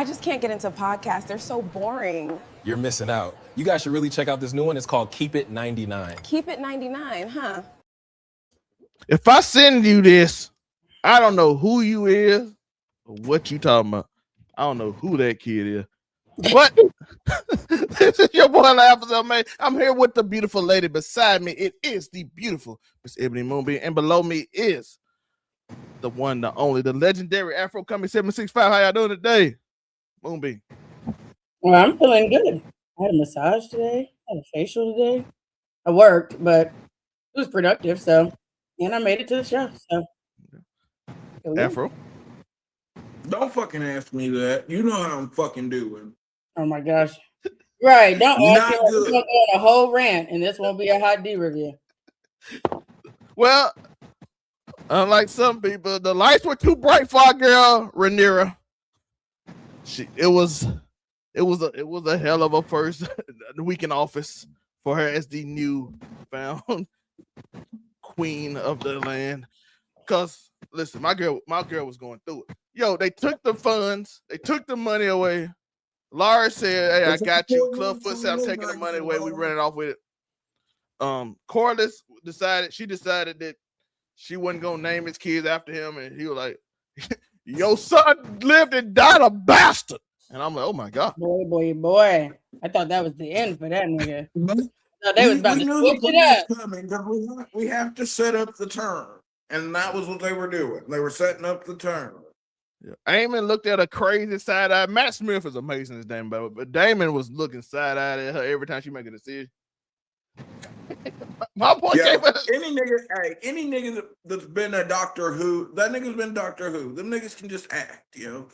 I just can't get into podcasts. They're so boring. You're missing out. You guys should really check out this new one. It's called Keep It 99. Keep It 99, huh? If I send you this, I don't know who you is or what you talking about. I don't know who that kid is. But this is your boy Laphazelle, man. I'm here with the beautiful lady beside me. It is the beautiful Miss Ebony Moonbeam, and below me is the one, the only, the legendary Afro Coming 765. How y'all doing today, Moonbeam? Well, I'm feeling good. I had a massage today. I had a facial today. I worked, but it was productive. So, and I made it to the show. So, Afro. Don't fucking ask me that. You know how I'm fucking doing. Oh my gosh. Right. Don't ask me. Not We're good. going to go on a whole rant, and this won't be a hot D review. Well, unlike some people, the lights were too bright for our girl Rhaenyra. It was a hell of a first week in office for her as the new found queen of the land. Cause listen, my girl was going through it. Yo, they took the funds, they took the money away. Laura said, "Hey, I got you." Clubfoot said, "I'm taking the money away. We running off with it." Corliss decided that she wasn't gonna name his kids after him, and he was like, "Your son lived and died a bastard." And I'm like, "Oh my god, Boy! I thought that was the end for that nigga. But No, they was about to knew switch the it plan up. was coming because we have to set up the turn, and that was what they were doing. They were setting up the turn. Yeah. Eamon looked at a crazy side eye. Matt Smith is amazing as Damon, but Damon was looking side eye at her every time she make a decision. My boy gave us any nigga that's been a Doctor Who, that nigga's been Doctor Who. Them niggas can just act, yo.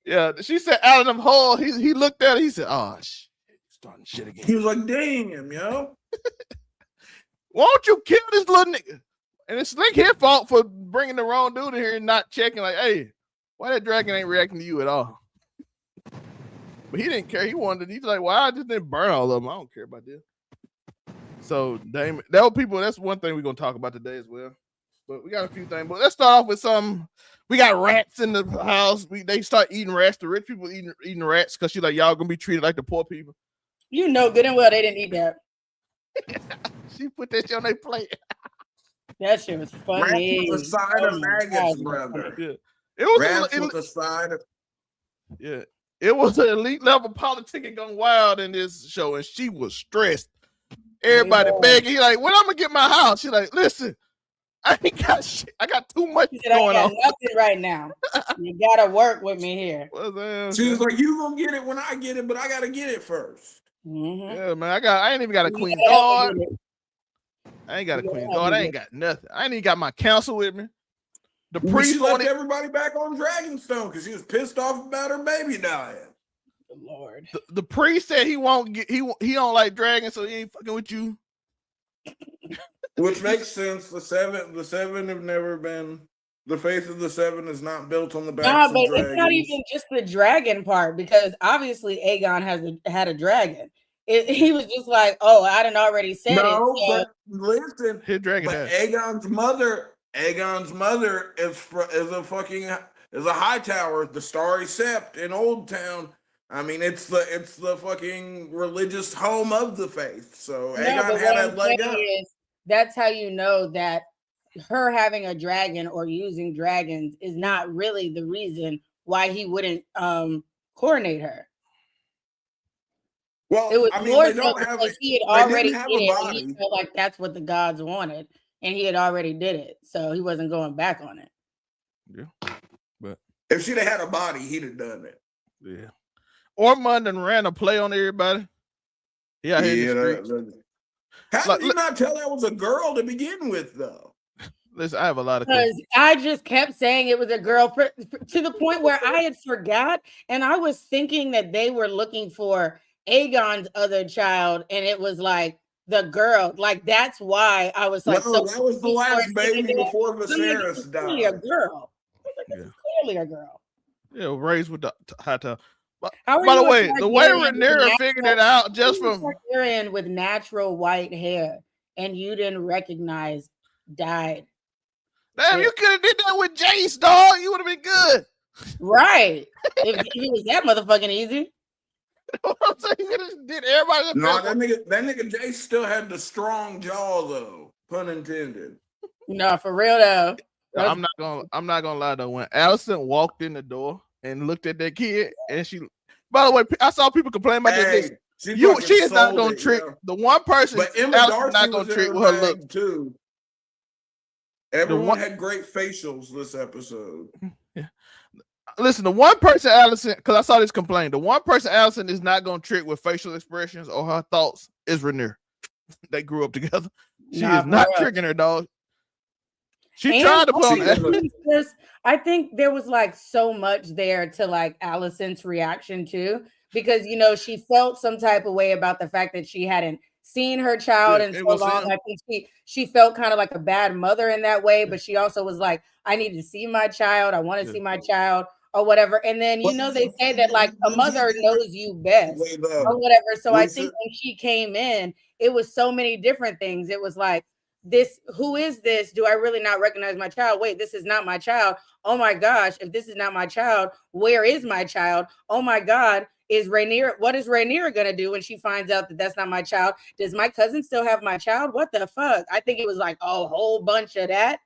Yeah, she said out of them hole. He looked at it. He said, "Oh shit, starting shit again." He was like, "Damn, yo." Why don't you kill this little nigga? And it's like his fault for bringing the wrong dude in here and not checking. Like, hey, why that dragon ain't reacting to you at all? But he didn't care. He wanted. He's like, "Well, I just didn't burn all of them. I don't care about this." So, Damon, that's one thing we're gonna talk about today as well. But we got a few things. But let's start off with some. We got rats in the house. They start eating rats. The rich people eating rats because she's like, "Y'all gonna be treated like the poor people." You know good and well they didn't eat that. She put that shit on their plate. That shit was funny. Rats with a side of maggots, brother. Yeah, it was Rats with a side of. Yeah, it was an elite level politicking gone wild in this show, and she was stressed. Everybody begging. He like, "When I'm gonna get my house?" She like, "Listen, I ain't got shit. I got too much going on. Nothing right now. You gotta work with me here." She was like, "You gonna get it when I get it, but I gotta get it first." Mm-hmm. Yeah, man. I ain't even got a queen guard. I ain't got a queen guard. I ain't got nothing. I ain't even got my counsel with me. The priest she left everybody back on Dragonstone because she was pissed off about her baby dying. Lord. The priest said he won't get he don't like dragons, so he ain't fucking with you. Which makes sense. The seven have never been. The faith of the seven is not built on the backs of dragons. It's not even just the dragon part, because obviously Aegon had a dragon. He was just like, "Oh, I done already said it." So. But listen, his dragon. But Aegon's mother is a high tower, the Starry Sept in Old Town. I mean, it's the fucking religious home of the faith. So Aegon had a leg up. That's how you know that her having a dragon or using dragons is not really the reason why he wouldn't coronate her. Well, it was more so because he had already did it, and he felt like that's what the gods wanted, and he had already did it, so he wasn't going back on it. Yeah, but if she'd have had a body, he'd have done it. Yeah. Ormond and ran a play on everybody. Yeah, how did you not tell that was a girl to begin with, though? Listen, I have a lot of questions. I just kept saying it was a girl to the point where I had forgot, and I was thinking that they were looking for Aegon's other child, and it was like the girl. Like, that's why I was like, no, that was the last baby before Viserys died. Clearly a girl. Clearly a girl. Yeah, raised with the high top. By the way, the way Rhaenyra figured it out just from Targaryen with natural white hair, and you didn't recognize died. Damn, you could have did that with Jace, dog. You would have been good. Right. If it was that motherfucking easy. I'm saying he just did everybody. No, that nigga Jay still had the strong jaw though, pun intended. No, for real though. I'm not gonna lie though. When Allison walked in the door and looked at that kid, and she, by the way, I saw people complain about this. She is not gonna trick the one person. But Emma Allison Darcy not gonna trick with her look too. Everyone had great facials this episode. Yeah. Listen, the one person Allison, because I saw this complaint, the one person Allison is not gonna trick with facial expressions or her thoughts is Rhaenyra. They grew up together. She is not tricking her dog. She tried to put on. I think there was like so much there to like Allison's reaction too, because you know she felt some type of way about the fact that she hadn't seen her child in so long. I think she felt kind of like a bad mother in that way, but she also was like, I need to see my child. I want to see my child or whatever. And then, you know, they say that like a mother knows you best or whatever. So I think when she came in, it was so many different things. It was like, who is this? Do I really not recognize my child? Wait, this is not my child. Oh my gosh, if this is not my child, where is my child? Oh my God, what is Rhaenyra gonna do when she finds out that that's not my child? Does my cousin still have my child? What the fuck? I think it was like a whole bunch of that,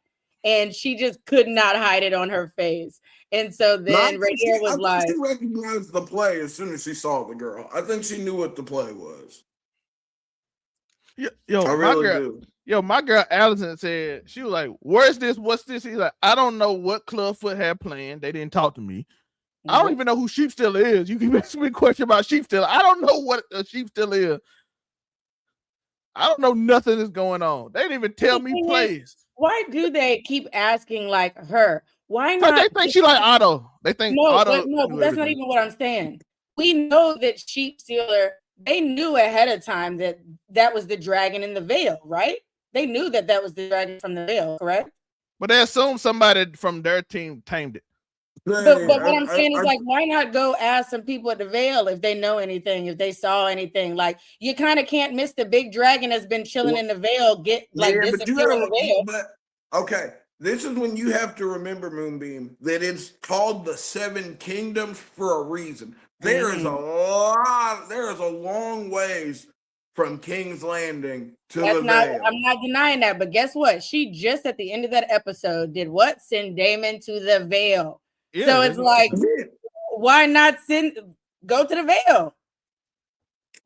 and she just could not hide it on her face. And so then Rhaenyra was like, she recognized the play as soon as she saw the girl. I think she knew what the play was. Yo, I really do. Yo, my girl Allison said, she was like, where's this? What's this? He's like, I don't know what Clubfoot had planned. They didn't talk to me. I don't even know who Sheepstealer is. You can ask me a question about Sheepstealer. I don't know what a Sheepstealer is. I don't know nothing that's going on. They didn't even tell me plays. Why do they keep asking like her? Why not? They think she like Otto. They think Otto. No, but that's not even what I'm saying. We know that Sheepstealer, they knew ahead of time that was the dragon in the veil, right? They knew that was the dragon from the veil, correct? But they assumed somebody from their team tamed it. But what I'm saying is like, why not go ask some people at the veil if they know anything, if they saw anything? Like, you kind of can't miss the big dragon that's been chilling in the veil, disappear in the veil. But okay, this is when you have to remember, Moonbeam, that it's called the Seven Kingdoms for a reason. There is a long ways from King's Landing to the veil. I'm not denying that, but guess what? She just at the end of that episode did what? Send Daemon to the veil. Yeah, so it's like, why not go to the veil?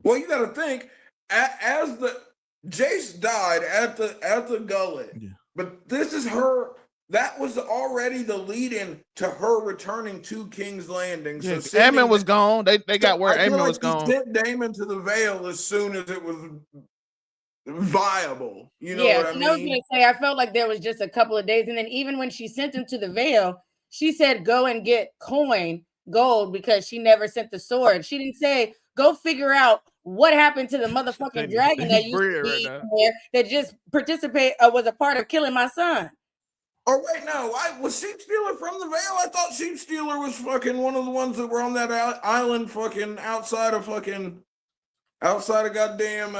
Well, you got to think as the Jace died at the gullet, but this is her. That was already the lead-in to her returning to King's Landing. So Aemon was gone. They got where Aemon was gone. Sent Daemon to the veil as soon as it was viable. You know what I mean? I was gonna say I felt like there was just a couple of days, and then even when she sent him to the veil, she said go and get gold, because she never sent the sword. She didn't say go figure out what happened to the motherfucking dragon that used to be there that just was a part of killing my son. Oh wait, no! Was Sheepstealer from the Veil? I thought Sheepstealer was fucking one of the ones that were on that island, fucking outside of goddamn.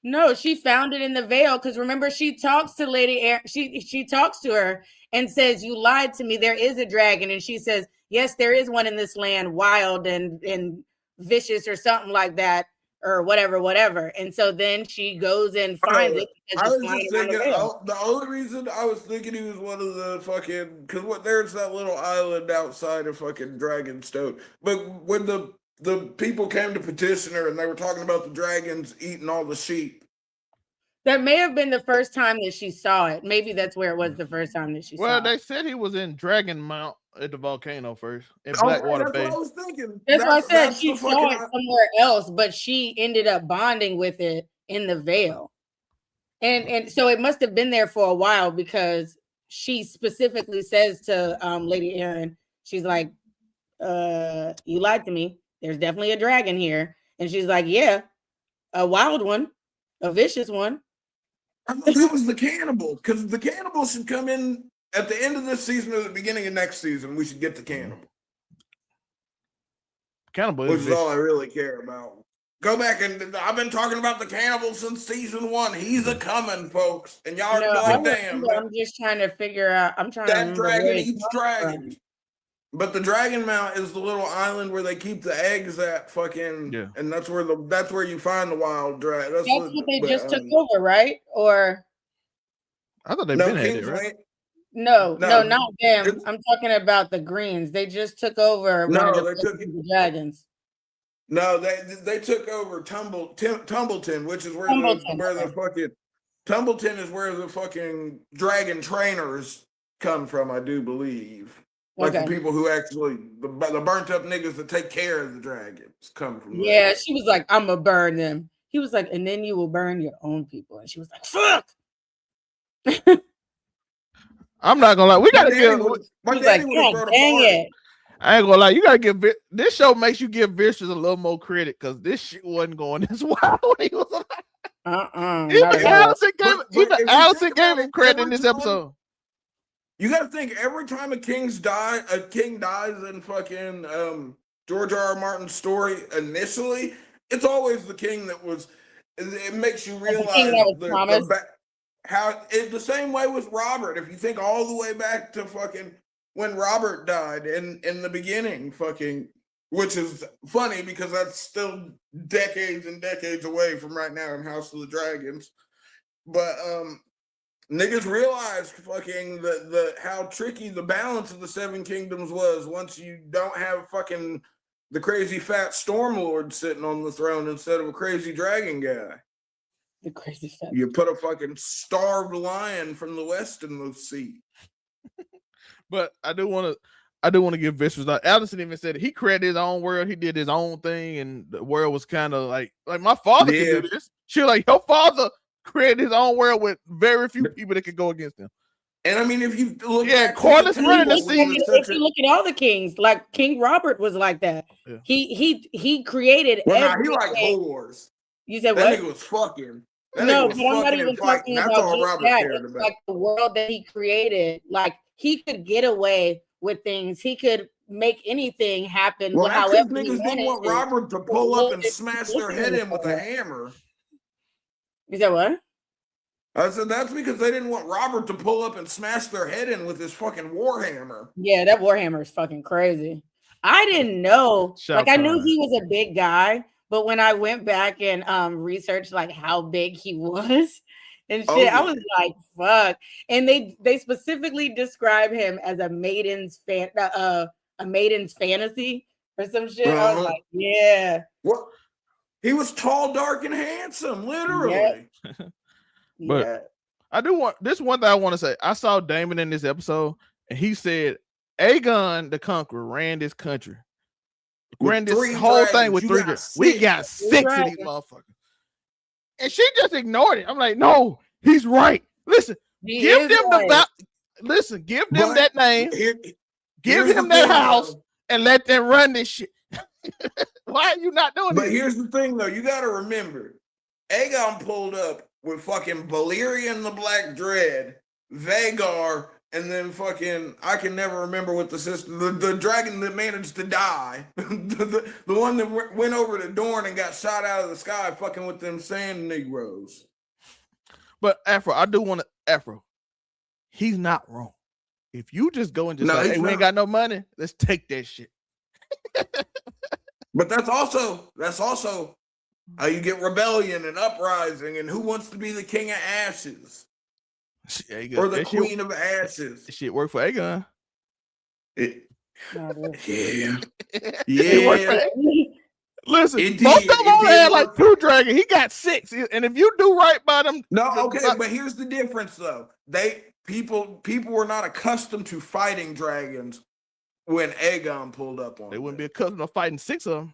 No, she found it in the Veil because remember she talks to Lady Aaron. She talks to her and says, "You lied to me. There is a dragon," and she says, "Yes, there is one in this land, wild and vicious or something like that." Or whatever. And so then she goes and finds it. I was just thinking, the only reason I was thinking he was one of the fucking, because there's that little island outside of fucking Dragonstone. But when the people came to petition her and they were talking about the dragons eating all the sheep. That may have been the first time that she saw it. Maybe that's where it was the first time that she saw it. Well, they said he was in Dragon Mount at the volcano first in Blackwater Bay. That's what I was thinking. That's what I said. She saw it somewhere else, but she ended up bonding with it in the Veil. And so it must have been there for a while because she specifically says to Lady Aaron, she's like, you lied to me. There's definitely a dragon here. And she's like, yeah, a wild one, a vicious one. I thought that was the cannibal, because the cannibal should come in at the end of this season or the beginning of next season. We should get the cannibal. Cannibal, which is all I really care about. Go back and I've been talking about the cannibal since season 1. He's a coming, folks, and y'all are like, damn. I'm just trying to figure out. I'm trying that to dragon eats dragons. But the Dragon Mount is the little island where they keep the eggs at, fucking, Yeah. and that's where you find the wild dragon. That's what they just took over, right? Or I thought they've no, been at it, King's right? Land. no, not them. it's- I'm talking about the Greens. They just took over one No, of they took the dragons. No, they took over Tumbleton, which is where the fucking Tumbleton is where the fucking dragon trainers come from, I do believe. Like the people who actually the burnt up niggas that take care of the dragons come from. Yeah, there. she was like, "I'm gonna burn them." He was like, "And then you will burn your own people." And she was like, "Fuck." I'm not gonna lie. We gotta give. My He was daddy like, would have "God thrown a dang party. it." I ain't gonna lie. You gotta give this show makes you give Vicious a little more credit because this shit wasn't going this wild when he was alive. Even Allison gave him credit in this episode. You got to think every time a king dies in fucking George R.R. Martin's story initially, it's always the king that was. It makes you realize the same way with Robert. If you think all the way back to fucking when Robert died in the beginning, fucking, which is funny because that's still decades and decades away from right now in House of the Dragons, but niggas realized fucking how tricky the balance of the Seven Kingdoms was once you don't have fucking the crazy fat Stormlord sitting on the throne instead of a crazy dragon guy. The crazy fat. You put a fucking starved lion from the west in the seat. But I do want to give Vicious. Allison even said he created his own world. He did his own thing, and the world was kind of like my father can do this. She was like, your father created his own world with very few people that could go against him. And I mean, if you look, Corliss running the scene. If you look at all the kings, like King Robert was like that. Yeah. He created. Well, he liked whores. You said that what? Nigga was fucking. No, but I'm not even talking about just that. It's like the world that he created. Like he could get away with things. He could make anything happen. Well, however niggas didn't want Robert to pull up and smash their head in with a hammer. You said what? I said that's because they didn't want Robert to pull up and smash their head in with his fucking warhammer. Yeah, that warhammer is fucking crazy. I didn't know. I knew he was a big guy, but when I went back and researched like how big he was and shit, I was like, fuck. And they specifically describe him as a maiden's fantasy or some shit. I was like, yeah. Well, he was tall, dark, and handsome, literally. Yeah. But I do want this one thing I want to say. I saw Damon in this episode, and he said Aegon the Conqueror ran this country. Ran this whole thing with 3 dragons. We got 6 of these motherfuckers. And she just ignored it. I'm like, no, he's right. Listen, give them that name, give him that house, and let them run this shit. Why are you not doing this? But here's the thing, though. You got to remember, Aegon pulled up with fucking Balerion the Black Dread, Vagar, and then fucking, I can never remember what the system, the dragon that managed to die, the one that went over to Dorne and got shot out of the sky fucking with them sand Negroes. But Afro, he's not wrong. If you just go and just say, hey, we ain't got no money, let's take that shit. But that's also how you get rebellion and uprising and who wants to be the king of ashes or the queen of ashes. This shit worked for Aegon. Yeah. Listen, most of them only had like 2 dragons. He got 6. And if you do right by them. No, okay, but here's the difference though. People were not accustomed to fighting dragons when Aegon pulled up on them. They wouldn't be accustomed to fighting 6 of them.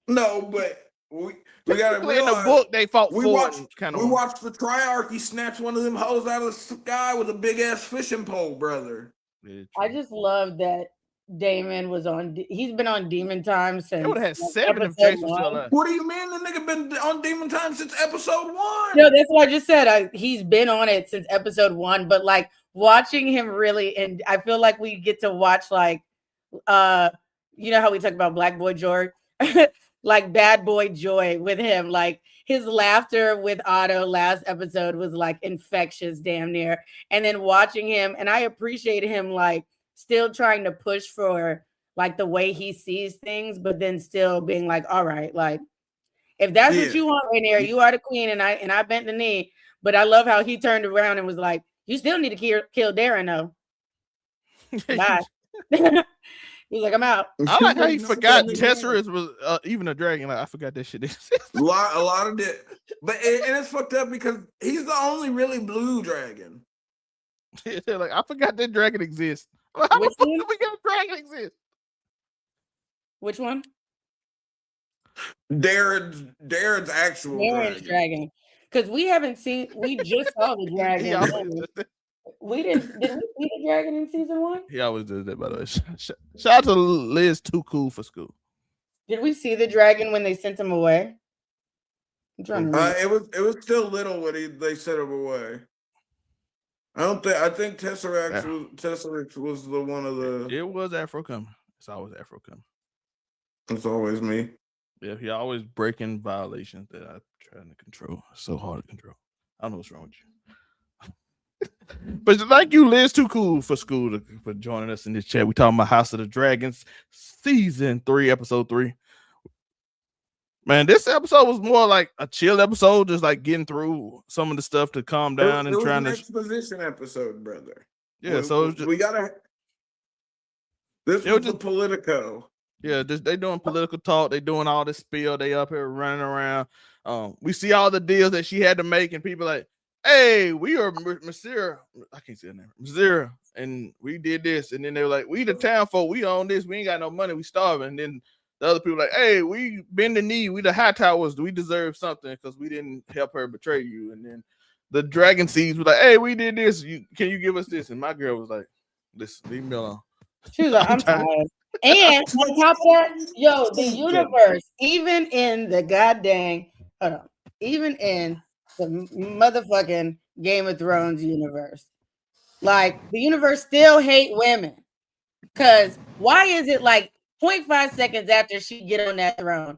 No, but we gotta realize in the book they fought we 4. watched the Triarchy snatch one of them hoes out of the sky with a big ass fishing pole, brother. I just love that Damon was on. He's been on Demon Time since. They would have had 7 if Jason was still alive. What do you mean the nigga been on Demon Time since episode 1? No, that's what I just said. He's been on it since episode 1, but like watching him really, and I feel like we get to watch like, you know how we talk about Black Boy Joy, like Bad Boy Joy with him, like his laughter with Otto last episode was like infectious, damn near. And then watching him, and I appreciate him like still trying to push for like the way he sees things, but then still being like, all right, like if that's what you want, Rhaenyra, you are the queen, and I bent the knee. But I love how he turned around and was like, you still need to kill Darren though. Bye. He's like, I'm out. I like how he forgot Tesserus was even a dragon. Like I forgot that shit existed. A lot of it, but and it's fucked up because he's the only really blue dragon. Like I forgot that dragon exists. Like, how the fuck did we get a dragon exist? Which one? Darren's actual dragon. Because we haven't seen. We just saw the dragon. Did we see the dragon in season 1? He always does that, by the way. Shout out to Liz, too cool for school. Did we see the dragon when they sent him away? I'm trying to remember. It was still little when they sent him away. I think Tesseract was the one of the. It was Afro coming. It's always Afro coming. It's always me. Yeah, he always breaking violations that I'm trying to control. It's so hard to control. I don't know what's wrong with you. But thank you, Liz, too cool for school for joining us in this chat. We talking about House of the Dragons, season 3, episode 3. Man, this episode was more like a chill episode, just like getting through some of the stuff to calm down and trying to. Exposition episode, brother. Yeah, we gotta. This was the Politico. Yeah, they doing political talk. They doing all this spiel. They up here running around. We see all the deals that she had to make, and people like, hey, we are Monsieur. I can't say her name. Monsieur, and we did this. And then they were like, we the town folk. We own this. We ain't got no money. We starving. And then the other people like, hey, we bend the knee. We the high towers. We deserve something because we didn't help her betray you. And then the dragon seeds was like, hey, we did this. Can you give us this? And my girl was like, listen, leave me alone. She was like, I'm tired. And on top of that, the universe, even in the even in the motherfucking Game of Thrones universe, like the universe still hate women. Because why is it like 0.5 seconds after she get on that throne,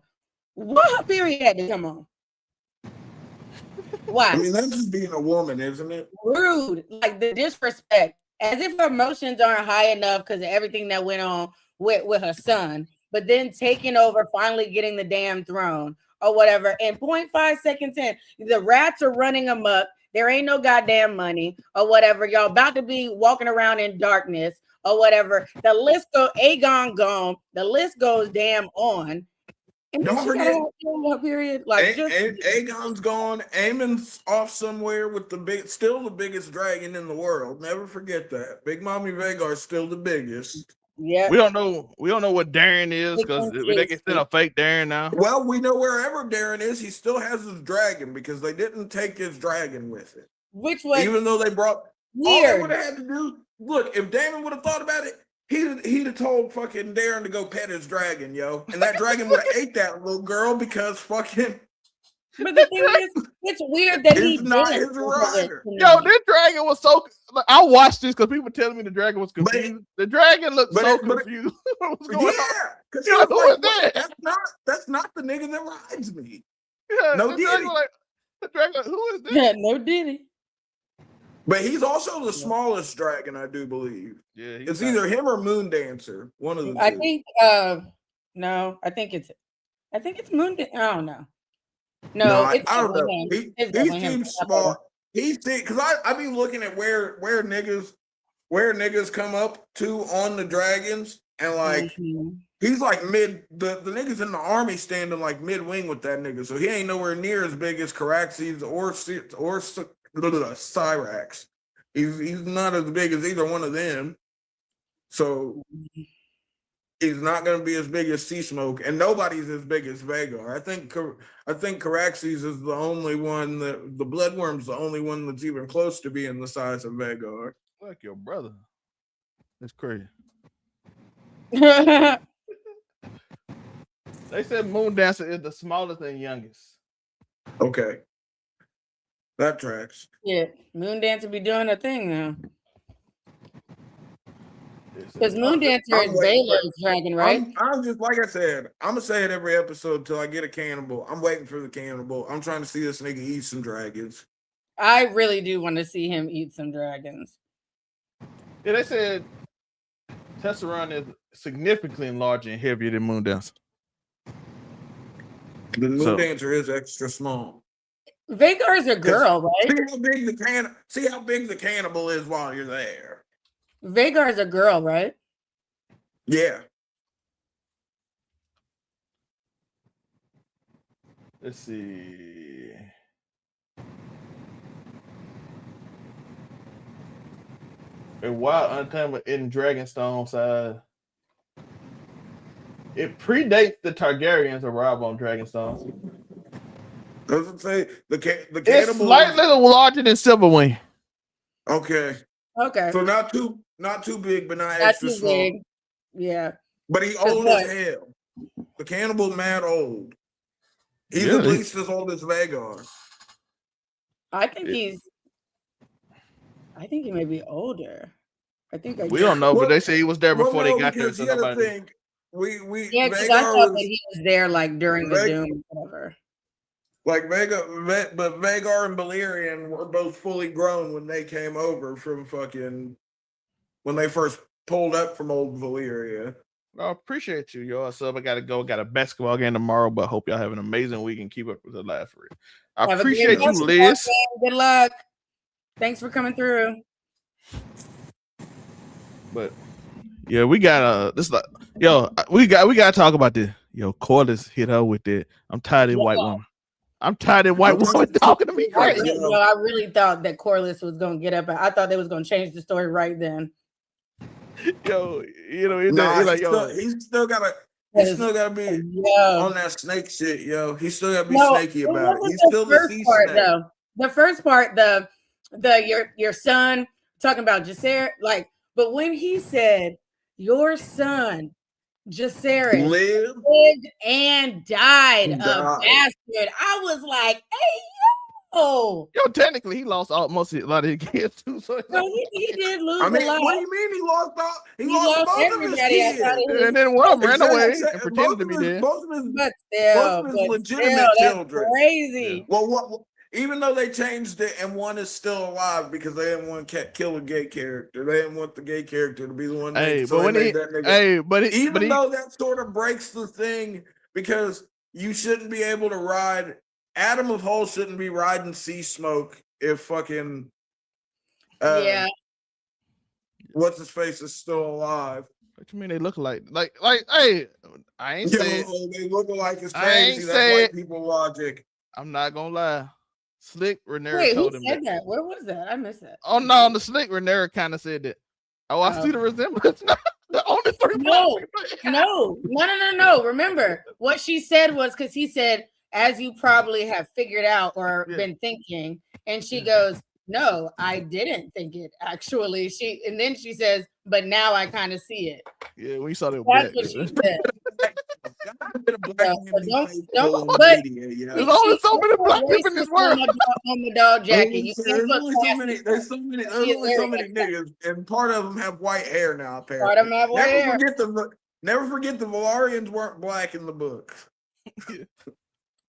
what period had to come on? Why? I mean, that's just being a woman, isn't it? Rude, like the disrespect, as if her emotions aren't high enough because of everything that went on with her son, but then taking over, finally getting the damn throne or whatever. And 0.5 seconds in, the rats are running amok. There ain't no goddamn money or whatever. Y'all about to be walking around in darkness or whatever. The list goes, Aegon gone. The list goes damn on. And don't forget, period. Like Aegon's gone. Aemon's off somewhere with still the biggest dragon in the world. Never forget that. Big Mommy Vhagar's still the biggest. Yeah, we don't know what Darren is because they can send a fake Darren now. Well, we know wherever Darren is, he still has his dragon because they didn't take his dragon with it. Which was even though they brought weird. All they would have had to do. Look, if Damon would have thought about it, he'd have told fucking Darren to go pet his dragon, yo, and that dragon would have ate that little girl because fucking. But the thing is, it's weird that he's not his rider. Yo, this dragon was so. Like, I watched this because people telling me the dragon was confused. The dragon looked so confused. What's going on? Because that? That's not the nigga that rides me. Yeah, no Diddy. The dragon, who is this? Yeah, no Diddy. But he's also the smallest dragon, I do believe. Yeah, it's either him or Moondancer. One of the two. I think. No, I think it's Moondancer. I don't know. No, I don't know. He seems small. Because I be looking at where niggas come up to on the dragons, and like he's like mid. The niggas in the army standing like mid wing with that nigga, so he ain't nowhere near as big as Caraxes or Cyrax. He's not as big as either one of them, so he's not going to be as big as Sea Smoke, and nobody's as big as Vhagar. I think Caraxes is the only one that the Bloodworm's the only one that's even close to being the size of Vhagar. Like your brother. That's crazy. They said Moondancer is the smallest and youngest. Okay. That tracks. Yeah, Moondancer be doing a thing now. Because Moondancer is Baylor's dragon, right? I'm just like I said, I'm gonna say it every episode till I get a cannibal. I'm waiting for the cannibal. I'm trying to see this nigga eat some dragons. I really do want to see him eat some dragons. Yeah, they said Tesserun is significantly larger and heavier than Moondancer. The Moon Dancer is extra small. Vagar's a girl, right? See how big the cannibal is while you're there. Vagar's a girl, right? Yeah. Let's see. And Wild Untamed in Dragonstone side. It predates the Targaryens arrival on Dragonstone. Doesn't say the cannibal. It's slightly larger than Silverwing. Okay. Okay. So not too big, but not extra too small. big. Yeah. But he old as hell. The cannibal mad old. He's at least as old as Vagar. I think he may be older. We don't know, but they say he was there before they got there. So nobody. Think, because I thought that he was there like during the Doom or whatever. Like Vagar and Balerion were both fully grown when they came over from when they first pulled up from old Valyria. I appreciate you, y'all. So I gotta go. Got a basketball game tomorrow, but hope y'all have an amazing week and keep up with the laugh for it. I appreciate you, Liz. Good luck. Thanks for coming through. But yeah, we got we gotta talk about this. Yo, Corliss hit her with it. I'm tired of white woman. I'm tired of white woman talking to me crazy. I really thought that Corliss was gonna get up. I thought they was gonna change the story right then. Yo, he's still gotta be on that snake shit, yo. He still gotta be snaky about it. He's still the sea snake. Though. The first part, your son talking about Jacaerys, but when he said your son Jacaerys lived and died, a bastard, I was like, hey, yo, technically he lost a lot of his kids too. So he did lose a lot. What do you mean he lost both everybody? of his kids? And then one of them ran away and pretended to be dead. Both of his legitimate children. Crazy. Well, even though they changed it and one is still alive because they didn't want to kill a gay character. They didn't want the gay character to be the one. Though that sort of breaks the thing because you shouldn't be able to ride. Adam of Hull shouldn't be riding Sea Smoke if fucking what's his face is still alive. What you mean they look like hey, I ain't saying they look alike is crazy. That's white people logic. I'm not gonna lie. Slick Rhaenyra Wait, told who him said that? Where was that? I missed that. Oh no, on the Slick Rhaenyra kind of said that. Oh, I see the resemblance. The only three. No. Remember what she said was because he said, as you probably have figured out or been thinking, and she goes, no, I didn't think it actually. And then she says, but now I kind of see it. Yeah, we saw that. That's what she said. There's only so many black people in this world. On the dog jacket. There's only so many niggas, and part of them have white hair now. Apparently, part of them have white hair. Never forget the Valarians weren't black in the book.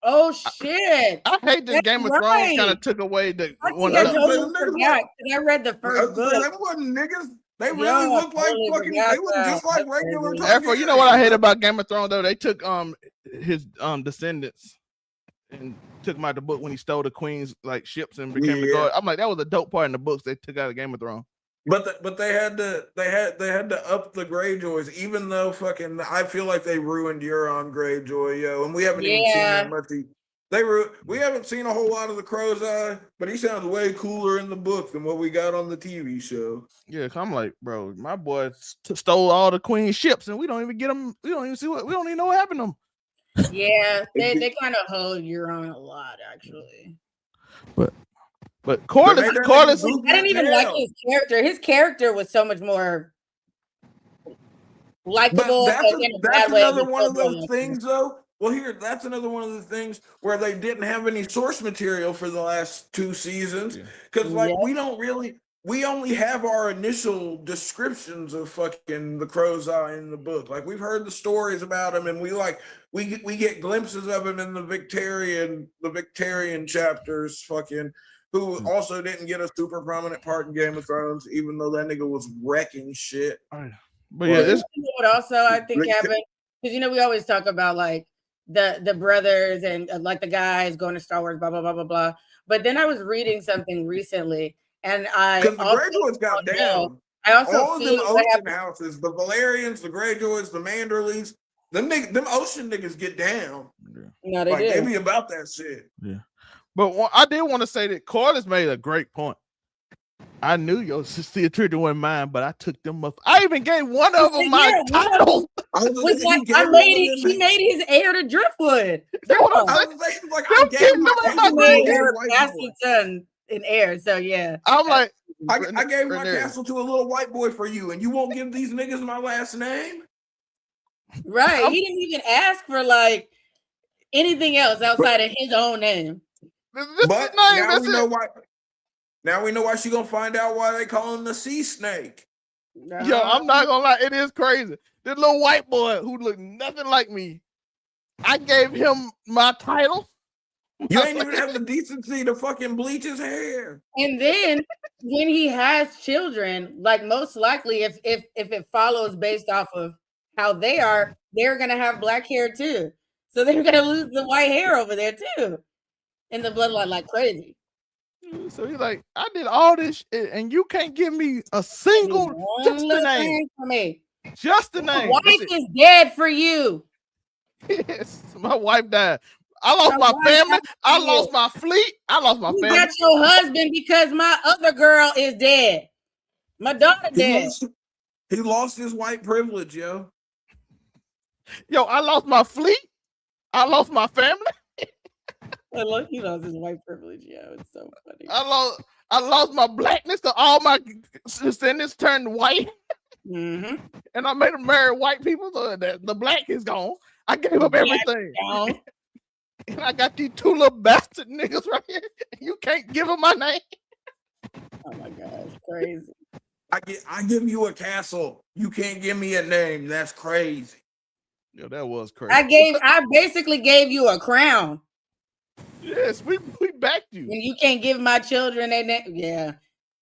Oh shit! I hate that Game of Thrones kind of took away the one. I read the first book. That wasn't niggas. They really look like fucking. They look just like regular. Therefore, you know what I hate about Game of Thrones though? They took his descendants and took him out the book when he stole the queen's ships and became the guard. I'm like, that was a dope part in the books they took out of Game of Thrones. But they had to up the Greyjoys, even though fucking I feel like they ruined Euron Greyjoy, yo, and we haven't even seen that much. We haven't seen a whole lot of the Crow's Eye, but he sounds way cooler in the book than what we got on the TV show. Yeah, cause I'm like, bro, my boy stole all the queen's ships, and we don't even get them. We don't even know what happened to them. Yeah, they kind of hold Euron a lot, actually. But Corliss, I didn't even like his character. His character was so much more likable. That's another one of those things, though. Well, that's another one of the things where they didn't have any source material for the last 2 seasons because, we only have our initial descriptions of fucking the Crow's Eye in the book. Like we've heard the stories about him, and we get glimpses of him in the Victorian chapters, fucking. Who also didn't get a super prominent part in Game of Thrones, even though that nigga was wrecking shit. But yeah, it's You know what also I think happened, because we always talk about like the brothers and like the guys going to Star Wars, blah blah blah blah blah. But then I was reading something recently, and Because the Greyjoys got down. I also all of them what ocean happened. houses, the Valerians, the Greyjoys, the Manderleys, them ocean niggas get down. No, they Like did. they be about that shit. yeah. But I did want to say that Corliss made a great point. I knew your sister Trinity wasn't mine, but I took them up. I even gave one of them my title. He made his heir to Driftwood. That's what I'm saying. I gave my Castleton in heir. So yeah, I'm like, I gave my castle to a little white boy for you, and you won't give these niggas my last name? Right. He didn't even ask for like anything else outside of his own name. But now we know why. Now we know why she gonna find out why they call him the sea snake. Yo, I'm not gonna lie, it is crazy. This little white boy who looked nothing like me, I gave him my title. You ain't even have the decency to fucking bleach his hair. And then when he has children, like most likely, if it follows based off of how they are, they're gonna have black hair too. So they're gonna lose the white hair over there too, in the bloodline like crazy. So he's like, I did all this shit, and you can't give me a single just the name for me. Just the name. My wife is dead for you. Yes, my wife died. I lost my family. I lost my fleet. I lost my family. You got your husband because my other girl is dead. My daughter dead. He lost his white privilege, yo. Yo, I lost my fleet. I lost my family. He lost his white privilege. Yeah, it's so funny. I lost my blackness to all my descendants turned white. Mm-hmm. And I made them marry white people, so the black is gone. I gave up everything. And I got these two little bastard niggas right here. You can't give them my name. Oh my gosh, crazy. I give you a castle. You can't give me a name. That's crazy. Yeah, that was crazy. I basically gave you a crown. Yes, we backed you. And you can't give my children a name.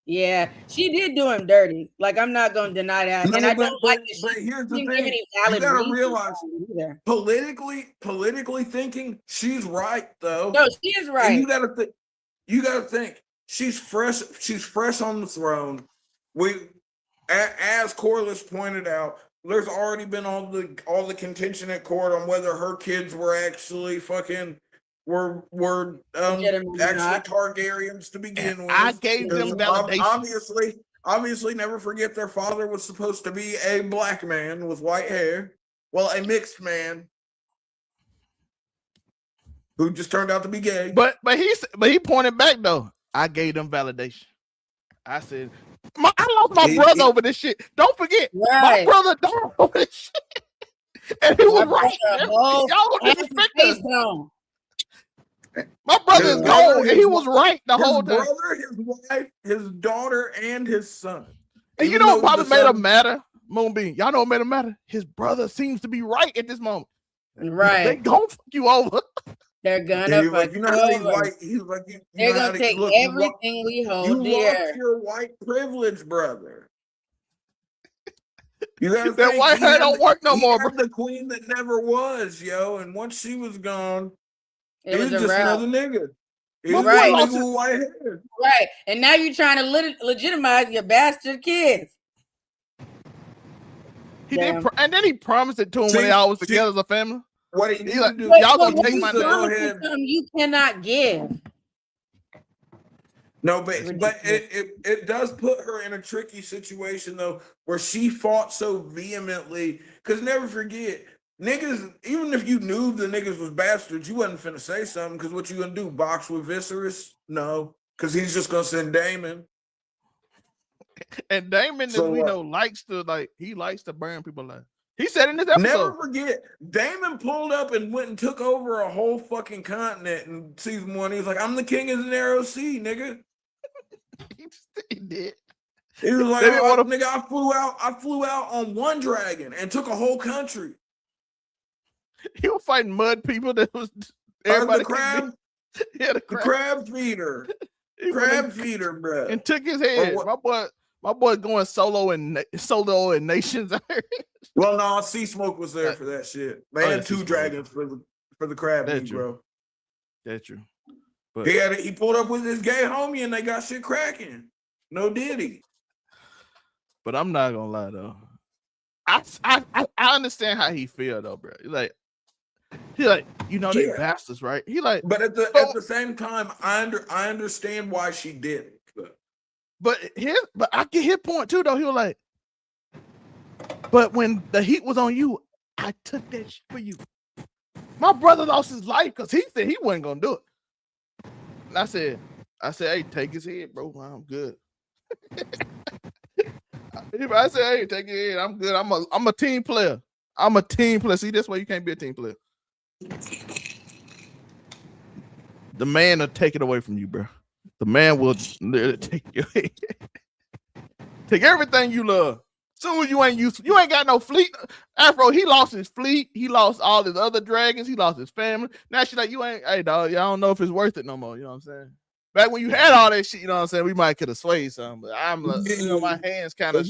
Yeah. She did do him dirty. Like, I'm not gonna deny that. No, and I but, don't like that but she here's the didn't thing. give any You valid gotta reasons realize politically thinking, she's right though. No, she is right. And you gotta think she's fresh on the throne. As Corliss pointed out, there's already been all the contention at court on whether her kids were actually fucking were actually Targaryens to begin with. I gave them validation. Obviously, never forget their father was supposed to be a black man with white hair. Well, a mixed man who just turned out to be gay. But he pointed back though. I gave them validation. I said, I lost my brother over this shit. Don't forget, my brother died over this shit. And he was right. Y'all disrespect us. My brother is gone, and he was right the whole time. His brother, his wife, his daughter, and his son. And you know what probably made him matter, Moonbeam? Y'all know what made him matter? His brother seems to be right at this moment. Right. They gonna fuck you over. They're gonna fuck you over. He's like, they're gonna take everything we hold dear. You lost your white privilege, brother. You gotta that white hair don't work no more, bro. The queen that never was, yo. And once she was gone, it was just another nigga. Right. Nigga with white hair. Right. And now you're trying to legitimize your bastard kids. He did, and then he promised it to him when they all was together as a family. What he like, do? Y'all gonna take my name? You cannot give. No, but it does put her in a tricky situation though, where she fought so vehemently. Because never forget, niggas, even if you knew the niggas was bastards, you wasn't finna say something. Because what you gonna do? Box with Viserys? No, because he's just gonna send Daemon. And Daemon, as we know, likes to burn people alive. He said in this episode. Never forget, Daemon pulled up and went and took over a whole fucking continent in season 1. He was like, "I'm the king of the narrow sea, nigga." He did. He was like, "Nigga, I flew out on one dragon and took a whole country." He was fighting mud people that was everybody. The crab, yeah, the crab feeder. Crab feeder, bro. And took his head. My boy My boy going solo in Nations. Well, no, Sea Smoke was there for that shit. They had two dragons for the crab meat, bro. That's true. But he pulled up with his gay homie and they got shit cracking. No diddy. But I'm not gonna lie though. I understand how he feel though, bro. He like, you know, they bastards, right? He like, but at the same time, I understand why she didn't. But I get his point too, though. He was like, but when the heat was on you, I took that shit for you. My brother lost his life because he said he wasn't gonna do it. And I said, hey, take his head, bro. I'm good. I said, hey, take his head. I'm good. I'm a team player. I'm a team player. See, that's why you can't be a team player. The man will take it away from you, bro. The man will take your head. Take everything you love. Soon as you ain't got no fleet. Afro, he lost his fleet. He lost all his other dragons. He lost his family. Now she's like, hey, dog, I don't know if it's worth it no more. You know what I'm saying? Back when you had all that shit, you know what I'm saying? We might could have swayed something, but I'm like, my hands kind of.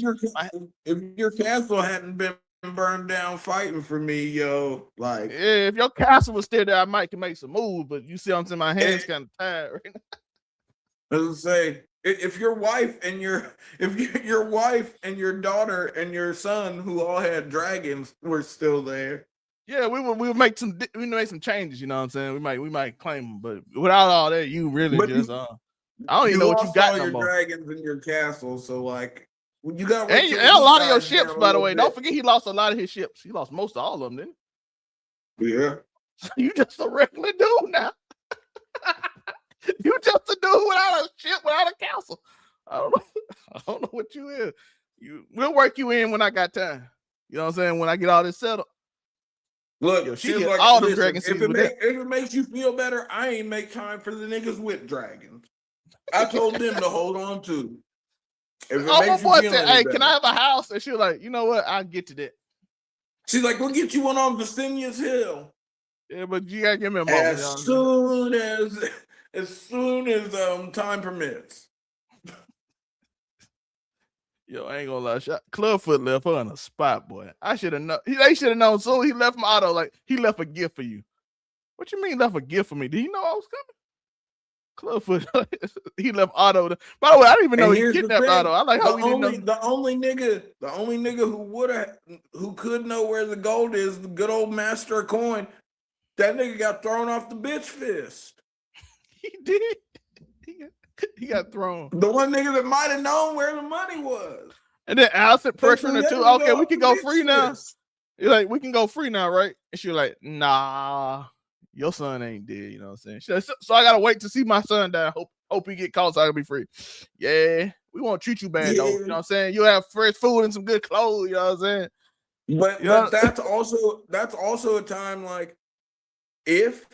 If your castle hadn't been burned down fighting for me, yo, like. Yeah, if your castle was still there, I might can make some moves, but you see what I'm saying? My hands kind of tired right now. As I say, if your wife and your wife and your daughter and your son, who all had dragons, were still there, yeah, we would make some changes. You know what I'm saying? We might claim them, but without all that, you really I don't even know what you got no more. Dragons in your castle, so like you got and a lot of your ships, by the way. Don't forget, he lost a lot of his ships. He lost most of all of them, didn't he? Yeah. You just a regular dude now. You just a dude without a ship, without a castle. I don't know what you is. We'll work you in when I got time. You know what I'm saying? When I get all this settled. Look, she get like, all the dragons. If it makes you feel better, I ain't make time for the niggas with dragons. I told them to hold on to. If it makes you feel hey, can I have a house? And she was like, you know what? I'll get to that. She's like, we'll get you one on Visinius Hill. Yeah, but you gotta give me a moment. As soon as time permits. Yo, I ain't gonna lie. Clubfoot left her in a spot, boy. I should have known. They should have known soon. He left my auto like he left a gift for you. What you mean left a gift for me? Did he know I was coming? Clubfoot, he left Otto. By the way, I didn't even know he kidnapped Otto. I like how we didn't know. The only nigga who could know where the gold is, the good old master of coin. That nigga got thrown off the bitch fist. He did. He got thrown. The one nigga that might have known where the money was. And then Allison pressuring her too. Okay, we can go free now. You're like, we can go free now, right? And she was like, nah, your son ain't dead. You know what I'm saying? She said, so I gotta wait to see my son die. Hope he get caught so I can be free. Yeah, we won't treat you bad though. You know what I'm saying? You have fresh food and some good clothes. You know what I'm saying? But that's also a time like if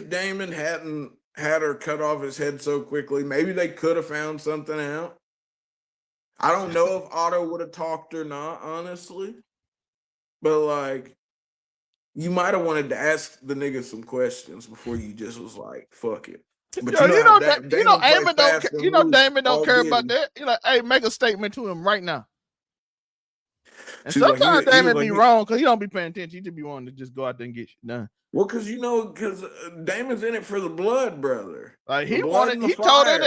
Damon hadn't had her cut off his head so quickly, maybe they could have found something out. I don't know if Otto would have talked or not, honestly. But like, you might have wanted to ask the nigga some questions before you just was like, fuck it. But Damon don't care about that. You're like, hey, make a statement to him right now. And sometimes Damon be wrong because he don't be paying attention. He just be wanting to just go out there and get shit done. Well, because Damon's in it for the blood, brother. Like he told in the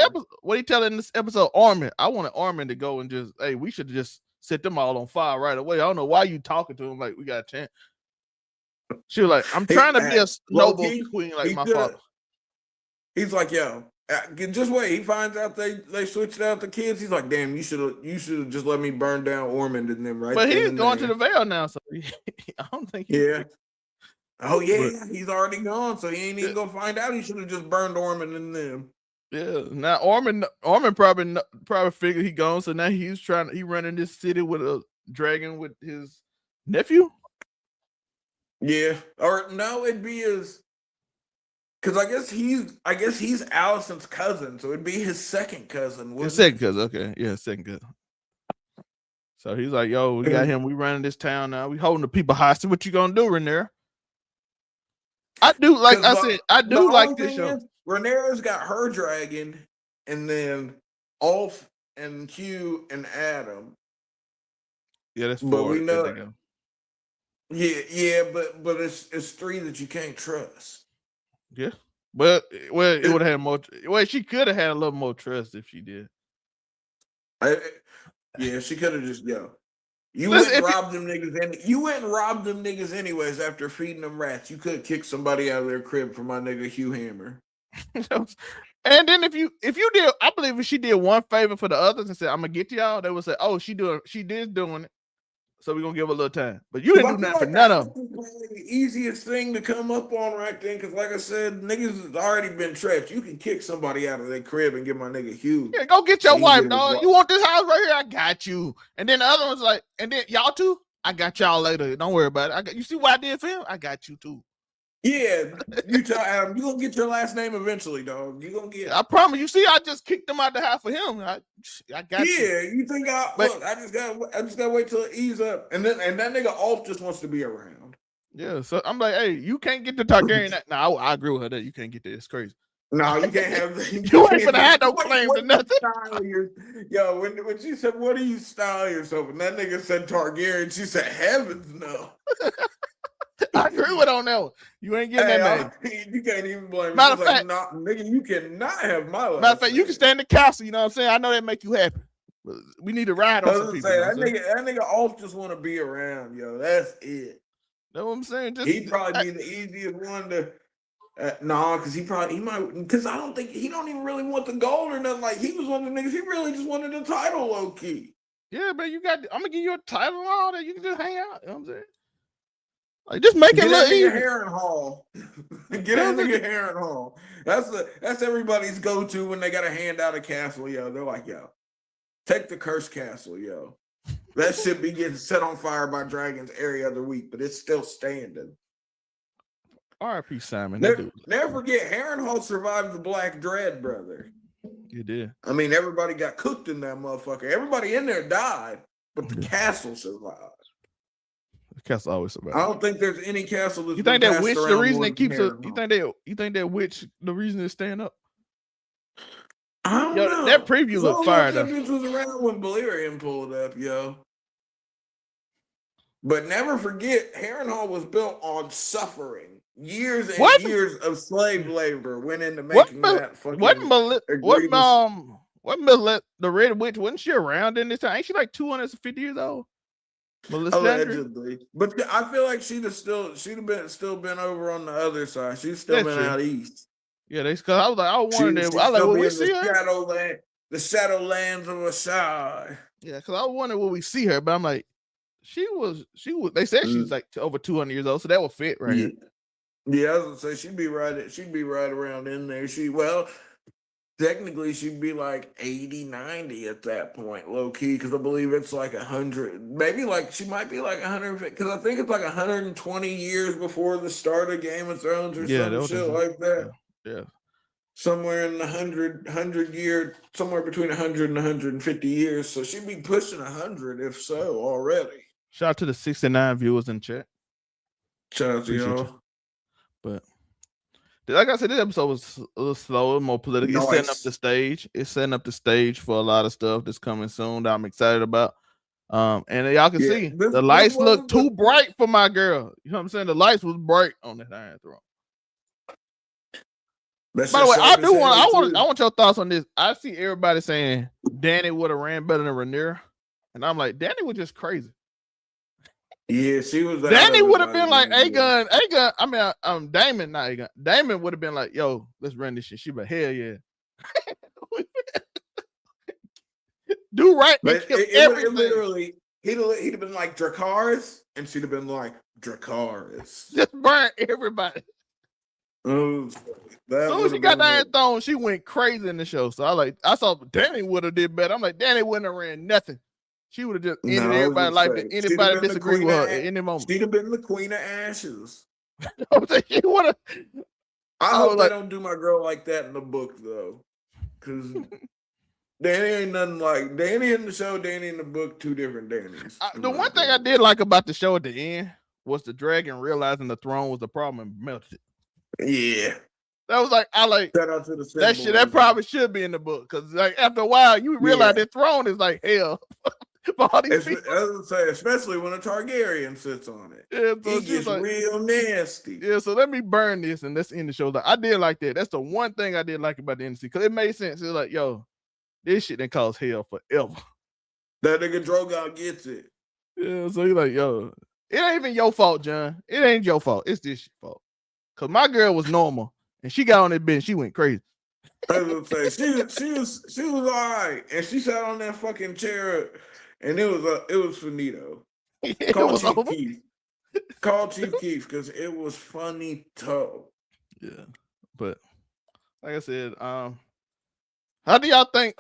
episode, what he tell in this episode, Armin. I wanted Armin to go and just, hey, we should just set them all on fire right away. I don't know why you talking to him like we got a chance. She was like, I'm trying to be a noble queen like my father. He's like, yo, just wait. He finds out they switched out the kids. He's like, damn, you should have just let me burn down Ormond and them right. But he's going to the Vale now, so I don't think. Oh yeah, he's already gone, so he ain't even gonna find out. He should have just burned Ormond and them. Yeah, now Ormond probably figured he gone, so now he running this city with a dragon with his nephew. Yeah, or no, it'd be his. Because I guess he's Allison's cousin, so it'd be his second cousin. His second cousin, okay, yeah, second cousin. So he's like, "Yo, we got him. We running this town now. We holding the people hostage. What you gonna do, Rhaenyra?" I do like this show. Rhaenyra's got her dragon, and then all and Q and Adam. Yeah, that's But 4. we There know. they go. Yeah, but it's 3 that you can't trust. Yeah. Well, it would have had more. Well, she could have had a little more trust if she did. Yeah, she could have just You Listen, went and robbed them niggas, and you went and robbed them niggas anyways after feeding them rats. You could have kicked somebody out of their crib for my nigga Hugh Hammer. And then if you did, I believe if she did one favor for the others and said, "I'm gonna get to y'all," they would say, "Oh, she did doing it, so we're gonna give her a little time." But you didn't do nothing for none of them. The easiest thing to come up on right then, because like I said, niggas has already been trapped. You can kick somebody out of their crib and get my nigga Hugh. Yeah, go get your wife, dog. You want this house right here? I got you. And then the other one's like, and then y'all too? I got y'all later. Don't worry about it. You see what I did for him? I got you too. Yeah, you tell Adam, you gonna get your last name eventually, dog. You gonna get. I promise. You see, I just kicked him out the house for him. I got you. Yeah, you think look? I just gotta wait till it ease up, and that nigga Ulf just wants to be around. Yeah, so I'm like, hey, you can't get the Targaryen. No, I agree with her that you can't get that. It's crazy. No, you can't have that. You ain't gonna have no claim to nothing. Yo, when she said, "What do you style yourself?" and that nigga said Targaryen, she said, "Heavens no." I agree with on that one. You ain't getting that name. You can't even blame me. Matter of fact, nigga, you cannot have my life. Matter of fact, you can stay in the castle. You know what I'm saying? I know that make you happy. But we need to ride on some people. That nigga off just want to be around, yo. That's it. Know what I'm saying? He'd probably be the easiest one to. Because he might, because I don't think he don't even really want the gold or nothing. Like he was one of the niggas. He really just wanted the title, low key. Yeah, but I'm gonna give you a title and all that. You can just hang out. You know what I'm saying? Like just make it look easy. Harrenhal. Get that nigga Harrenhal. That's everybody's go-to when they gotta hand out a castle, yo. They're like, yo, take the cursed castle, yo. That shit be getting set on fire by dragons every other week, but it's still standing. R.I.P. Simon. Never forget, Harrenhal survived the Black Dread, brother. You did. I mean, everybody got cooked in that motherfucker. Everybody in there died, but the castle survived. The castle always survives. I don't think there's any castle that's. You think that witch the reason it keeps up? You think that witch the reason it's staying up? I don't know. That preview looked fire though. That bitch was around when Balerion pulled up, yo. But never forget, Harrenhal was built on suffering. Years and years of slave labor went into making that fucking. The Red Witch, wasn't she around in this time? Ain't she like 250 years old? Allegedly, but I feel like she'd have been over on the other side. She's still been out east. Yeah, because I was like, I wondered. I like, will we see her? The Shadowlands of Asshai. Yeah, because I wondered will we see her, but I'm like, she was. They said she's like over 200 years old, so that would fit right here. Yeah, I was gonna say she'd be right around in there. Technically she'd be like 80, 90 at that point, low key, because I believe it's like 100, maybe like she might be like 150, because I think it's like 120 years before the start of Game of Thrones or some shit like that. Yeah. Somewhere in the 100 year, somewhere between 100 and 150 years. So she'd be pushing 100 if so already. Shout out to the 69 viewers in chat. Shout out to y'all. But like I said, this episode was a little slower, more political. It's setting up the stage. It's setting up the stage for a lot of stuff that's coming soon that I'm excited about. And y'all can see the lights look too bright for my girl. You know what I'm saying? The lights was bright on that Iron Throne. By the way, I want your thoughts on this. I see everybody saying Dany would have ran better than Rhaenyra, and I'm like, Dany was just crazy. Yeah, she was. Dany would have been like Aegon. I mean, Daemon, not Aegon. Daemon would have been like, "Yo, let's run this shit." She be like, "Hell yeah." Do right. Literally, he'd have been like Dracarys, and she'd have been like Dracarys. Just burn everybody. As soon as she got the Iron Throne, she went crazy in the show. So I saw Dany would have did better. I'm like, Dany wouldn't have ran nothing. She would have just ended everybody's life. Anybody disagree with her at any moment. She'd have been the Queen of Ashes. She would have. I hope they don't do my girl like that in the book though, because Dany ain't nothing like Dany in the show. Dany in the book, two different Danys. The one thing I did like about the show at the end was the dragon realizing the throne was the problem and melted it. Yeah, That was like, I like Shout out to the that shit. That probably should be in the book because, like, after a while, you realize the throne is like hell for all these people. I was say, especially when a Targaryen sits on it. Yeah, so He gets like, real nasty. Yeah, so let me burn this and let's end the show. Like, I did like that. That's the one thing I did like about the NC because it made sense. It's like, yo, this shit didn't cause hell forever. That nigga Drogon gets it. Yeah, so he's like, yo, it ain't even your fault, John. It ain't your fault. It's this shit fault. Cause my girl was normal and she got on that bench. She went crazy. I was gonna say she was all right, and she sat on that fucking chair, and it was finito. Call Chief Keef because it was funny too. Yeah, but like I said, how do y'all think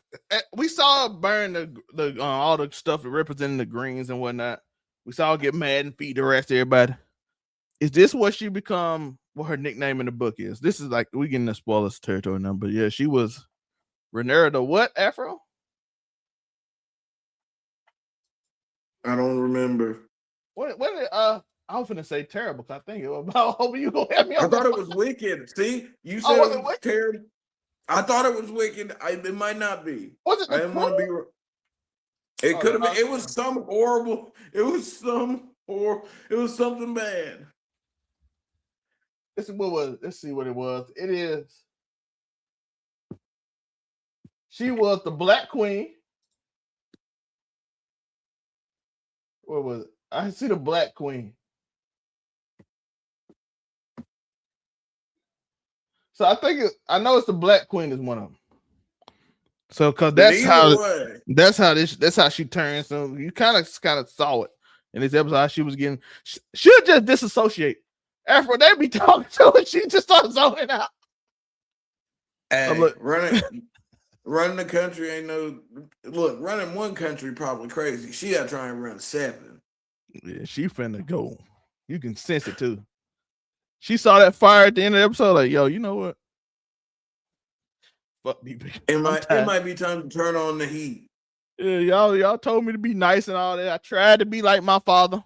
we saw her burn the all the stuff representing the greens and whatnot? We saw her get mad and feed the rest of everybody. Is this what she become? What her nickname in the book is? This is like we getting the spoilers territory now, but yeah, she was Rhaenyra the what? Afro? I don't remember. What did I was gonna say terrible. I think it was about. Hope you gonna have me. I thought it was Wicked. See, you said it was terrible. I thought it was Wicked. It might not be. Was it? I didn't want to be. It could have been. It was some horrible. It was something bad. This is what was. Let's see what it was. It is. She was the Black Queen. What was it? I see the Black Queen. So I think I know it's the Black Queen is one of them. So because that's how she turns. So you kind of saw it in this episode. How she was getting. She'll just disassociate. After they be talking to her, she just starts zoning out. Hey, running the country ain't no look. Running one country probably crazy. She got to try and run 7. Yeah, she finna go. You can sense it too. She saw that fire at the end of the episode, like, yo, you know what? Fuck me, bitch. It might be time to turn on the heat. Yeah, y'all told me to be nice and all that. I tried to be like my father.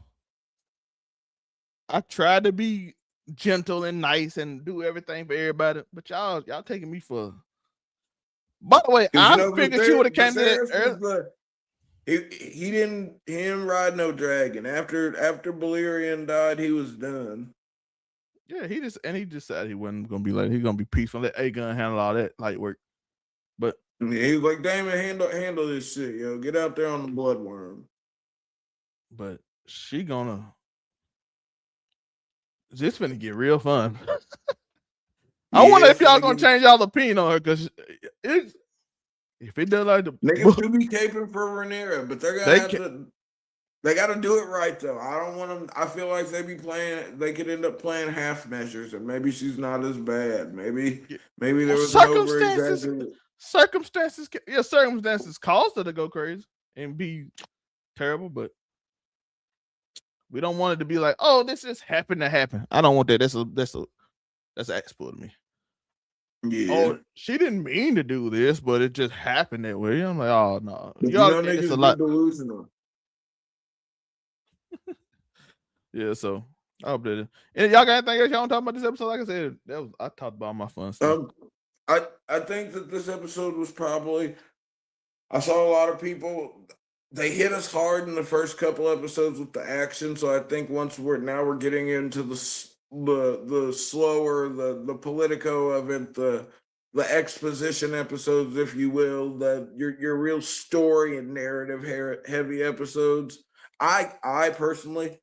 I tried to be gentle and nice and do everything for everybody, but y'all taking me for. By the way, I figured she would have came to that. He didn't ride no dragon. After Balerion died, he was done. Yeah, he just said he wasn't gonna be like he's gonna be peaceful. Let Aegon handle all that light work. But he was like, Damon, handle this shit, yo. Get out there on the bloodworm. But she gonna. This finna get real fun. I wonder if y'all gonna change y'all opinion on her because if it does like the niggas do be caping for Rhaenyra, but they're gonna they gotta do it right though. I don't want them. I feel like they could end up playing half measures, and maybe she's not as bad. Maybe there was circumstances caused her to go crazy and be terrible, but we don't want it to be like, oh, this just happened to happen. I don't want that. That's expo to me. Yeah. Oh, she didn't mean to do this, but it just happened that way. I'm like, oh no. It's a lot delusional. Yeah, so I hope that. And y'all got anything else y'all want to talk about this episode? Like I said, I talked about my fun stuff. I think that this episode was probably. I saw a lot of people. They hit us hard in the first couple episodes with the action, so I think once we're getting into the slower, the Politico of it, the exposition episodes, if you will, your real story and narrative heavy episodes. I personally,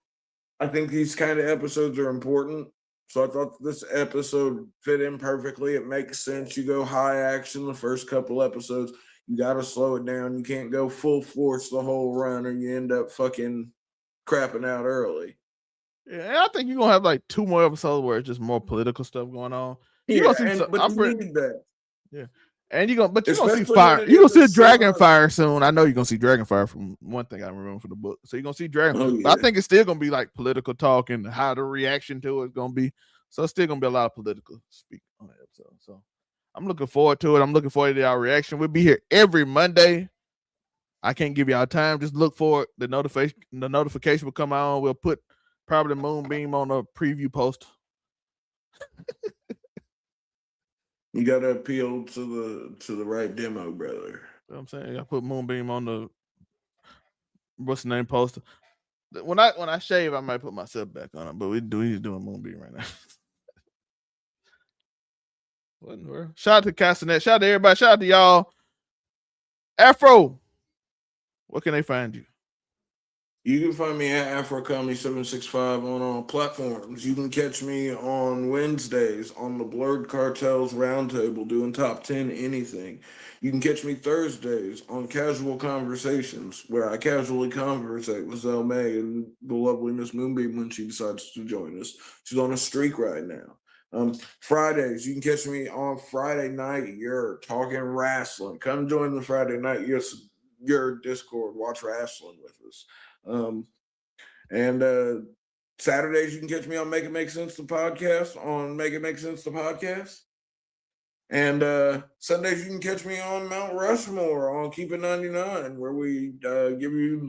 I think these kind of episodes are important. So I thought this episode fit in perfectly. It makes sense. You go high action the first couple episodes. You got to slow it down. You can't go full force the whole run or you end up fucking crapping out early. Yeah, I think you're going to have like 2 more episodes where it's just more political stuff going on. You need that. Yeah. And you're going to see fire. You're going to see Dragonfire soon. I know you're going to see Dragonfire from one thing I remember from the book. So you're going to see Dragonfire. Oh, yeah. But I think it's still going to be like political talk and how the reaction to it is going to be. So it's still going to be a lot of political speak on that episode. So I'm looking forward to it. I'm looking forward to our reaction. We'll be here every Monday. I can't give y'all time. Just look for it. The notification will come on. We'll put probably Moonbeam on a preview post. You gotta appeal to the right demo, brother. You know what I'm saying? I put Moonbeam on the what's the name poster. When I shave, I might put myself back on it, but he's doing Moonbeam right now. What in the world? Shout out to Castanet. Shout out to everybody. Shout out to y'all. Afro, where can they find you? You can find me at Afro Comedy 765 on all platforms. You can catch me on Wednesdays on the Blurred Cartels Roundtable doing top 10 anything. You can catch me Thursdays on Casual Conversations, where I casually conversate with Zell May and the lovely Miss Moonbeam when she decides to join us. She's on a streak right now. Fridays, you can catch me on Friday night. You're talking wrestling. Come join the Friday night. Your Discord. Watch wrestling with us. And Saturdays, you can catch me on Make It Make Sense the podcast on Make It Make Sense the podcast. And Sundays, you can catch me on Mount Rushmore on Keep It 99, where we give you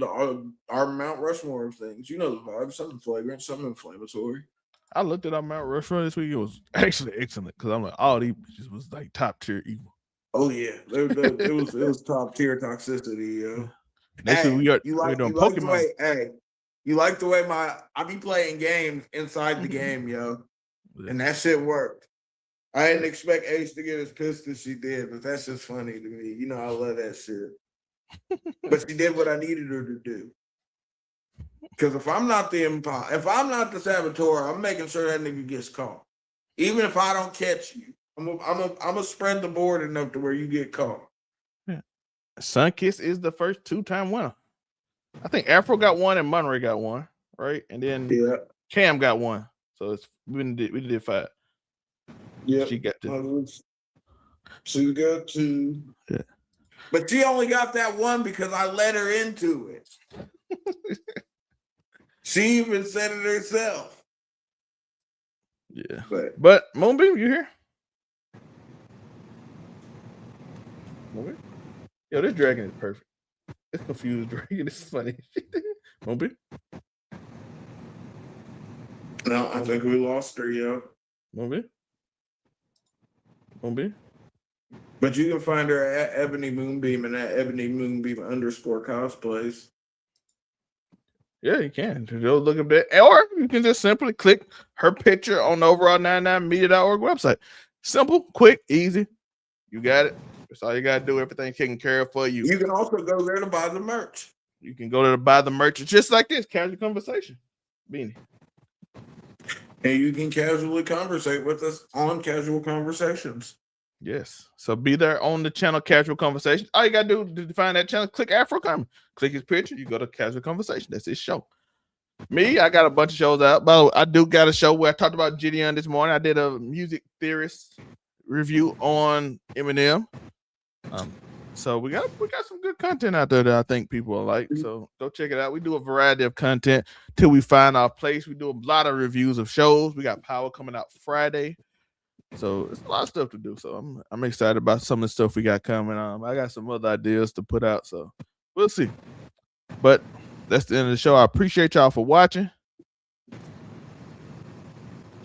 our Mount Rushmore of things. You know the vibe, something flagrant, something inflammatory. I looked at our Mount Rushmore this week. It was actually excellent because I'm like, all these bitches was like top tier evil. Oh yeah, it was top tier toxicity, yo. Next week we're doing Pokemon. You like the way I be playing games inside the game, yo, and that shit worked. I didn't expect Ace to get as pissed as she did, but that's just funny to me. You know, I love that shit. But she did what I needed her to do. Because if I'm not the saboteur, I'm making sure that nigga gets caught. Even if I don't catch you, I'm gonna spread the board enough to where you get caught. Yeah. Sunkiss is the first 2-time winner. I think Afro got one and Monterey got one, right? And then Cam got one. So we did 5. Yeah, she got 2. She got 2. Yeah, but she only got that one because I let her into it. She even said it herself. Yeah. But Moonbeam, you here? Moonbeam? Yo, this dragon is perfect. It's confused dragon. This is funny. Moonbeam? No, I think we lost her, yo. Moonbeam? Moonbeam? But you can find her at Ebony Moonbeam and at Ebony Moonbeam _cosplays. Yeah, you can. Go look at that. Or you can just simply click her picture on the overall99media.org website. Simple, quick, easy. You got it. That's all you got to do. Everything taken care of for you. You can also go there to buy the merch. You can go there to buy the merch just like this. Casual conversation. Beanie. And you can casually conversate with us on Casual Conversations. Yes. So be there on the channel Casual Conversation. All you got to do to find that channel, click Afro Comedy. Click his picture. You go to Casual Conversation. That's his show. Me, I got a bunch of shows out. But I do got a show where I talked about Gideon this morning. I did a music theorist review on Eminem. So we got some good content out there that I think people will like. So go check it out. We do a variety of content till we find our place. We do a lot of reviews of shows. We got Power coming out Friday. So it's a lot of stuff to do. So I'm excited about some of the stuff we got coming. I got some other ideas to put out. So we'll see. But that's the end of the show. I appreciate y'all for watching.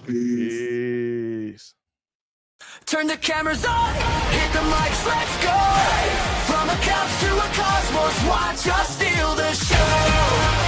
Peace. Turn the cameras on, hit the mics, let's go. From a couch to a cosmos, watch us steal the show.